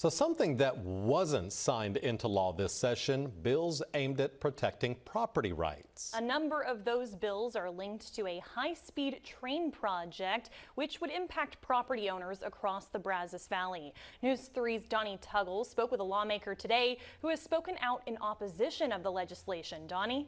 So something that wasn't signed into law this session, bills aimed at protecting property rights. A number of those bills are linked to a high-speed train project, which would impact property owners across the Brazos Valley. News 3's Donnie Tuggle spoke with a lawmaker today who has spoken out in opposition of the legislation. Donnie?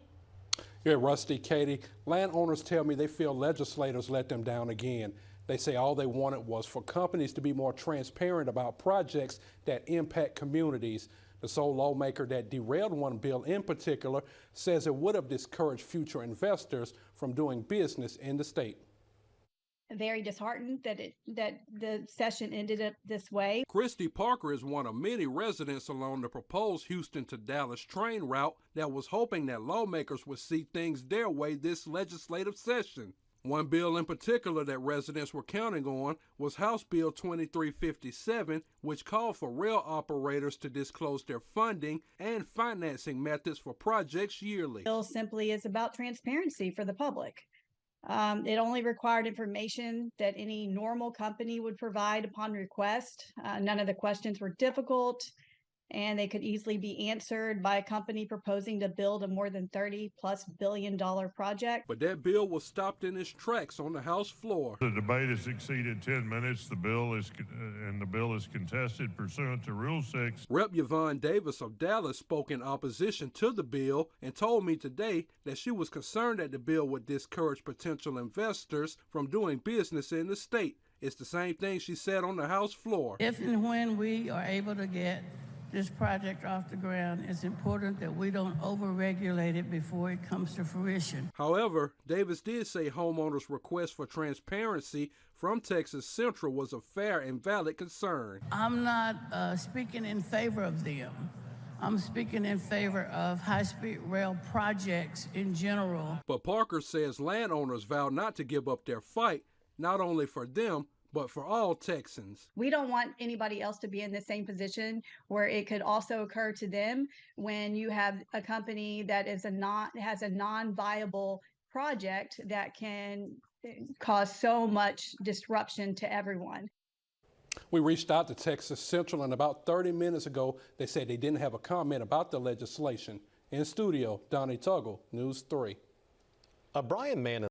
Yeah, Rusty, Katie, landowners tell me they feel legislators let them down again. They say all they wanted was for companies to be more transparent about projects that impact communities. The sole lawmaker that derailed one bill in particular says it would have discouraged future investors from doing business in the state. Very disheartened that the session ended up this way. Christie Parker is one of many residents along the proposed Houston to Dallas train route that was hoping that lawmakers would see things their way this legislative session. One bill in particular that residents were counting on was House Bill 2357, which called for rail operators to disclose their funding and financing methods for projects yearly. The bill simply is about transparency for the public. It only required information that any normal company would provide upon request. None of the questions were difficult, and they could easily be answered by a company proposing to build a more than $30+ billion project. But that bill was stopped in its tracks on the House floor. The debate has exceeded 10 minutes. The bill is contested pursuant to Rule 6. Rep. Yvonne Davis of Dallas spoke in opposition to the bill and told me today that she was concerned that the bill would discourage potential investors from doing business in the state. It's the same thing she said on the House floor. If and when we are able to get this project off the ground, it's important that we don't overregulate it before it comes to fruition. However, Davis did say homeowners' request for transparency from Texas Central was a fair and valid concern. I'm not speaking in favor of them. I'm speaking in favor of high-speed rail projects in general. But Parker says landowners vow not to give up their fight, not only for them, but for all Texans. We don't want anybody else to be in the same position where it could also occur to them when you have a company that has a non-viable project that can cause so much disruption to everyone. We reached out to Texas Central, and about 30 minutes ago, they said they didn't have a comment about the legislation. In studio, Donnie Tuggle, News 3. A Bryan man